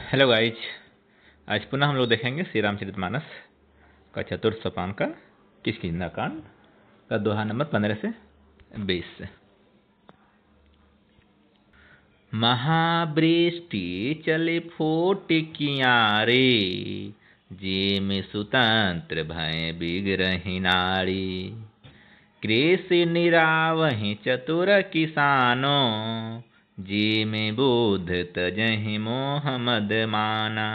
Hello guys. आज पुनः हम लोग देखेंगे श्री रामचरितमानस का चतुर्थ सोपान का किष्किंधा कांड का दोहा नंबर 15 से 20 से। महावृष्टि चली फूट कियारे, जे में सुतंत्र भय बिगरहि नारी। कृषि निरावहि चतुर किसानो, जे में बोध तजहि मोह मद माना।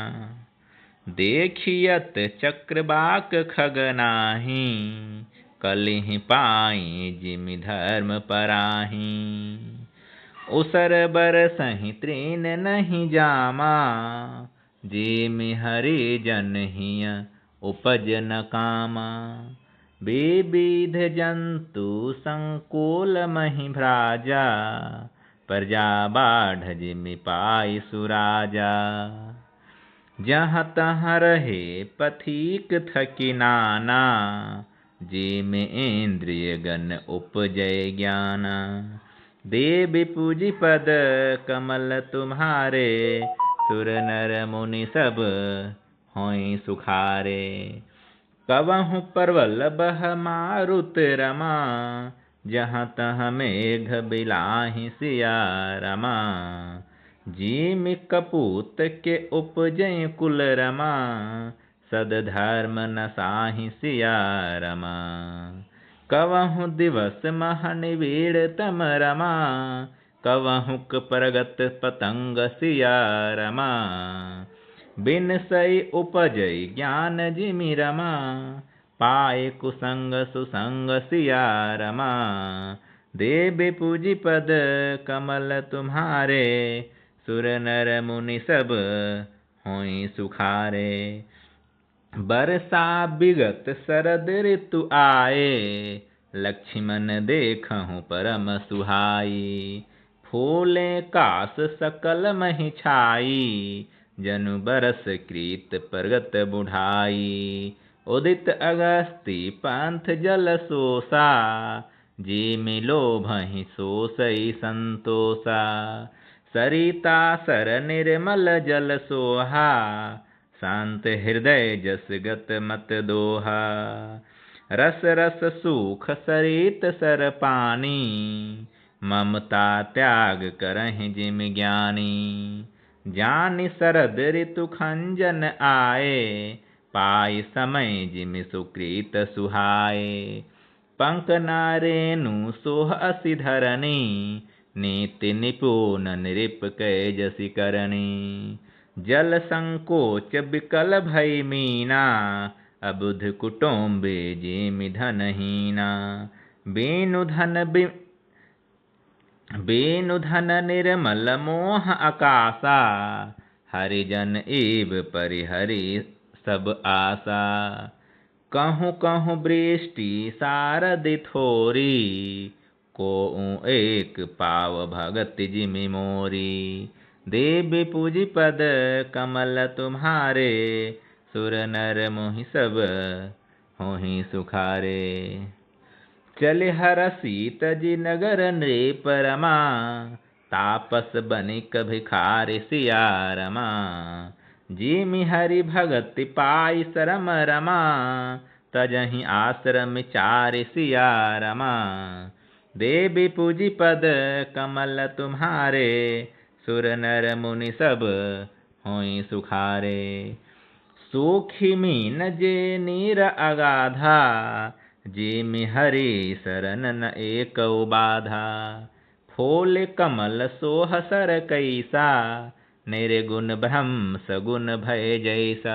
देखियत चक्रवाक खगनाहि, कलिहि पाई जिमि धर्म पराहि। उसर बरसहि तृण नहीं जामा, जेमि हरि जन हिय उपज न कामा। विविध जंतु संकुल महि भ्राजा, प्रजा बाढ़ जिमि पाई सुराजा। जहाँ तहाँ रहे पथिक थकी नाना, जेमि इंद्रिय गण उपजय ज्ञाना। देवी पूजी पद कमल तुम्हारे, सुर नर मुनि सब होई सुखारे। कवहु परवल बह मारुत रमा, जहाँ तहाँ मेघ बिलाहि सिया रमा। जिमि कपूत के उपजय कुल रमा, सदधर्म नसाहि सिया रमा। कवहु दिवस मह निबीड़ तम रमा, कवहुक परगत पतंग सिया रमा। बिन सई उपजई ज्ञान जिमि रमा, पाए कुसंग सुसंग सिया रमा। देवी पूजी पद कमल तुम्हारे, सुर नर मुनि सब होई सुखारे। बरसा बिगत शरद ऋतु आए, लक्ष्मण देखहु परम सुहाई। फूले कास सकल महि छाई, जनु बरस कृत प्रगत बुढ़ाई। उदित अगस्ती पंथ जल सोसा, जेमि लोभहि सोसई संतोषा। सरिता सर निर्मल जल सोहा, शांत हृदय जस गत मत दोहा। रस रस सूख सरित सर पानी, ममता त्याग करहि जिमि ज्ञानी। जानि शरद ऋतु खंजन आए, पाई समय जिमि सुकृत सुहाए। पंक नारेनु सोह असि धरणी, नीति निपुण नृप कै जसि करणी। जल संकोच बिकल भई मीना, अबुध कुटुम्बे जेमि धनहीना। बेनु धन निर्मल मोह आकाशा, हरिजन एव परिहरि सब आशा। कहूँ कहूँ वृष्टि सारदि थोरी, कोउ एक पाव भगति जिमि मोरी। देवी पूजी पद कमल तुम्हारे, सुर नर मोहि सब होहि सुखारे। चले हरषि तजि नगर नृप रमा, तापस बनिक भिखारी सिया रमा। जिमि हरि भगति पाई सरम रमा, तजहि आश्रम चारि सिया रमा। देवी पूजी पद कमल तुम्हारे, सुर नर मुनि सब होई सुखारे। सूखी मीन जे नीर अगाधा, जेमि हरि शरण न एकौ बाधा। फूल कमल सोह सर कैसा, निर्गुण ब्रह्म सगुण भय जैसा।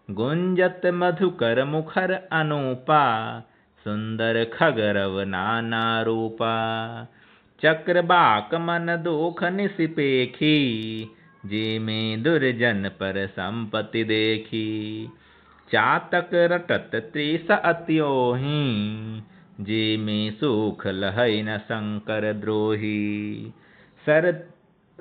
गुंजत मधुकर मुखर अनूपा, सुंदर खगरव नाना रूपा। चक्रवाक मन दुख निसिपेखी, जेमि दुर्जन पर संपत्ति देखी। चातक रटत तृष अत्योही, जेमि सुख लहै न शंकर द्रोही।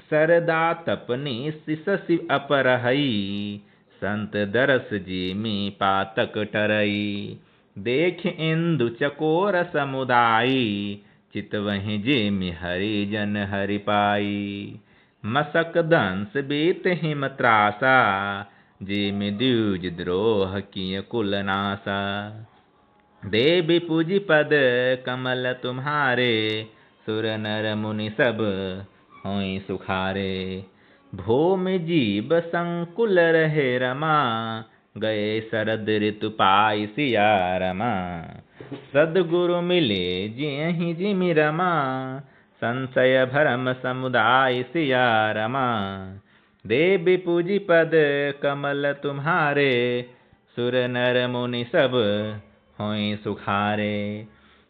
सरदा तपनी शशि अपरहई, संत दरस जेमि पातक टरई। देख इंदु चकोर समुदायी, चितवहि जेमि हरि जन हरि पाई। मसक दंस बीत हिम त्रासा, जिम द्विज द्रोह किय कुल नासा। देवी पूजी पद कमल तुम्हारे, सुर नर मुनि सब होई सुखारे। भूमि जीव संकुल रहे रमा, गए शरद ऋतु पाई सिया रमा। सद्गुरु मिले जियहि जिमि रमा, संशय भरम समुदाय सिया रमा। देवी पूजी पद कमल तुम्हारे, सुर नर मुनि सब होई सुखारे।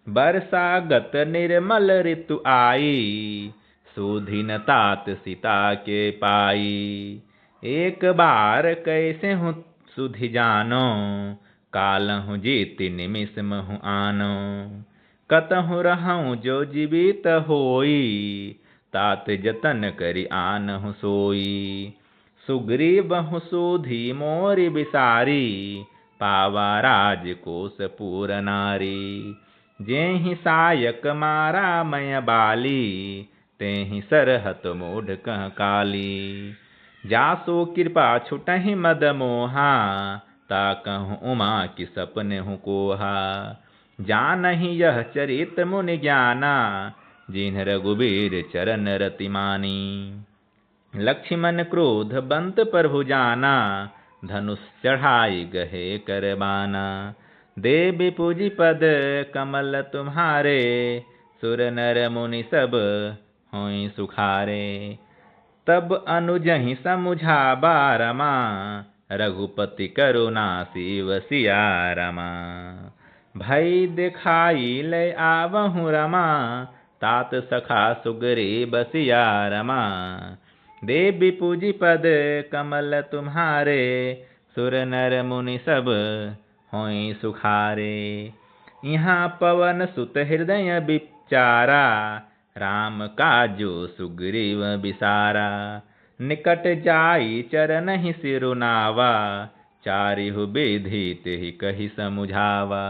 बरसा गत निर्मल ऋतु आई, सुधीन तात सीता के पाई। एक बार कैसे हूँ सुधि जानो, कालहु जीति निमिष महु आनो। कतहु रहूं जो जीवित होई, तात जतन करि आनहु सोई। सुग्रीवहु सुधि मोरि बिसारी, पावा राजकोष पूर नारी। जेहि सायक मारा मय बाली, तेहि सरहत मूढ़ कह काली। जासो कृपा छुटहि मद मोहा, ताकहु उमा की सपने हूँ कोहा। जानहि यह चरित मुनि ज्ञाना, जिन्ह रघुबीर चरण रति मानी। लक्ष्मण क्रोध बंत प्रभु जाना, धनुष चढ़ाई गहे करबाना। देवी पूजी पद कमल तुम्हारे, सुर नर मुनि सब होई सुखारे। तब अनुजहि समुझाबा रमा, रघुपति करुणा शिव सिया रमा। भई दिखाई ले आवहु रमा, तात सखा सुग्रीव सिया रमा। देवी पूजी पद कमल तुम्हारे, सुर नर मुनि सब होई सुखारे। यहाँ पवन सुत हृदय विचारा, राम काजो सुग्रीव बिसारा। निकट जाई चरनहि सिरुनावा, चारिहु विधि तेहि कहि समुझावा।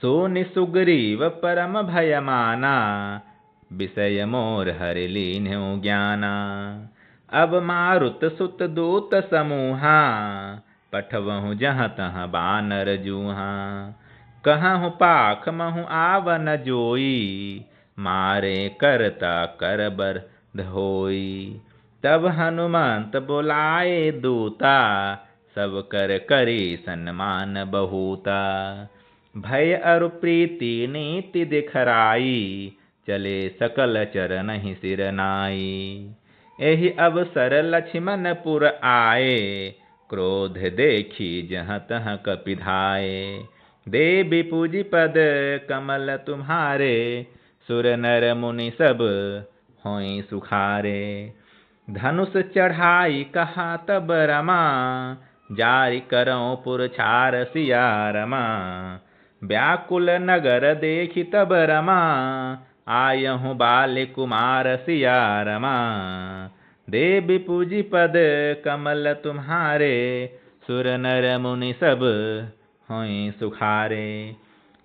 सोनि सुग्रीव परम भय माना, विषय मोर हरि लीन्हु ज्ञाना। अब मारुत सुत दूत समूहा, पठवहु जहाँ तहाँ बानर जूहा। कहूँ पाख महु आवन जोई, मारे करता करबर धोई। तब हनुमंत बुलाए दूता, सब कर करी सन्मान बहुता। भय अरु प्रीति नीति दिखराई, चले सकल चरनहि सिर नाई। एहि अवसर लक्ष्मण पुर आए, क्रोध देखी जहाँ तहाँ कपिधाए। देवी पूजी पद कमल तुम्हारे, सुर नर मुनि सब होई सुखारे। धनुष चढ़ाई कहा तब रमा, जारि करऊं पुरछार सिया रमा। व्याकुल नगर देखी तब रमा, आयहु बाल कुमार सिया रमा। देवी पूजी पद कमल तुम्हारे, सुर नर मुनि सब होई सुखारे।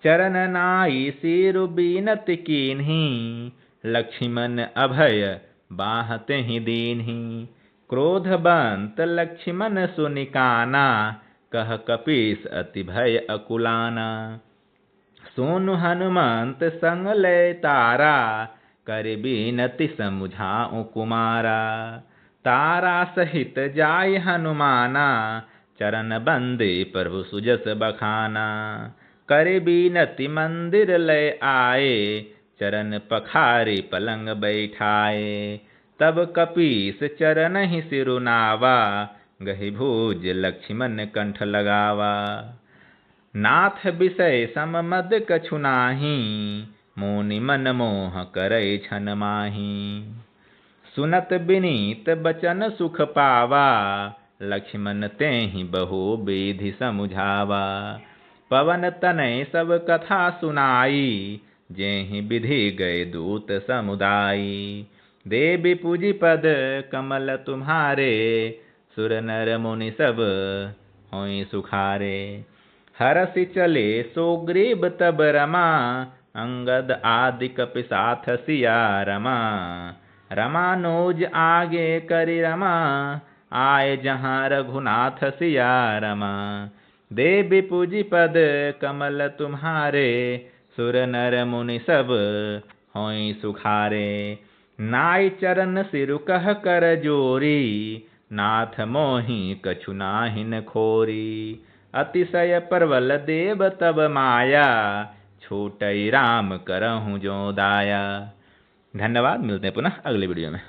चरण नाई सिरु बीनति कीन्ही, लक्ष्मण अभय बाहते ही दीन्ही। क्रोधबंत लक्ष्मण सुनिकाना, कह कपीस अति भय अकुलाना। सोनु हनुमंत संग ले तारा, कर बीनति समुझाऊं कुमारा। तारा सहित जाय हनुमाना, चरण बंदे प्रभु सुजस बखाना। कर बीनति मंदिर ले आए, चरण पखारी पलंग बैठाए। तब कपीस चरण ही सिरुनावा, गहि भूज लक्ष्मण कंठ लगावा। नाथ विषय सम मद कछु नाही, मुनि मन मोह करई छन माही। सुनत विनीत बचन सुख पावा, लक्ष्मण तेहि बहु विधि समुझावा। पवन तनय सब कथा सुनाई, जेहि विधि गए दूत समुदाई। देवी पूजी पद कमल तुम्हारे, सुर नर मुनि सब होई सुखारे। हरसि चले सुग्रीव तब रमा, अंगद आदि कपि साथ सिया रमा। रमानोज आगे करि रमा, आए जहाँ रघुनाथ सिया रमा। देवी पूजी पद कमल तुम्हारे, सुर नर मुनि सब होई सुखारे। नाई चरण सिरु कह कर जोरी, नाथ मोहि कछु नाहिन खोरी। अतिशय प्रबल देव तब माया, छूटई राम करहूँ जो दाया। धन्यवाद, मिलते हैं पुनः अगले वीडियो में।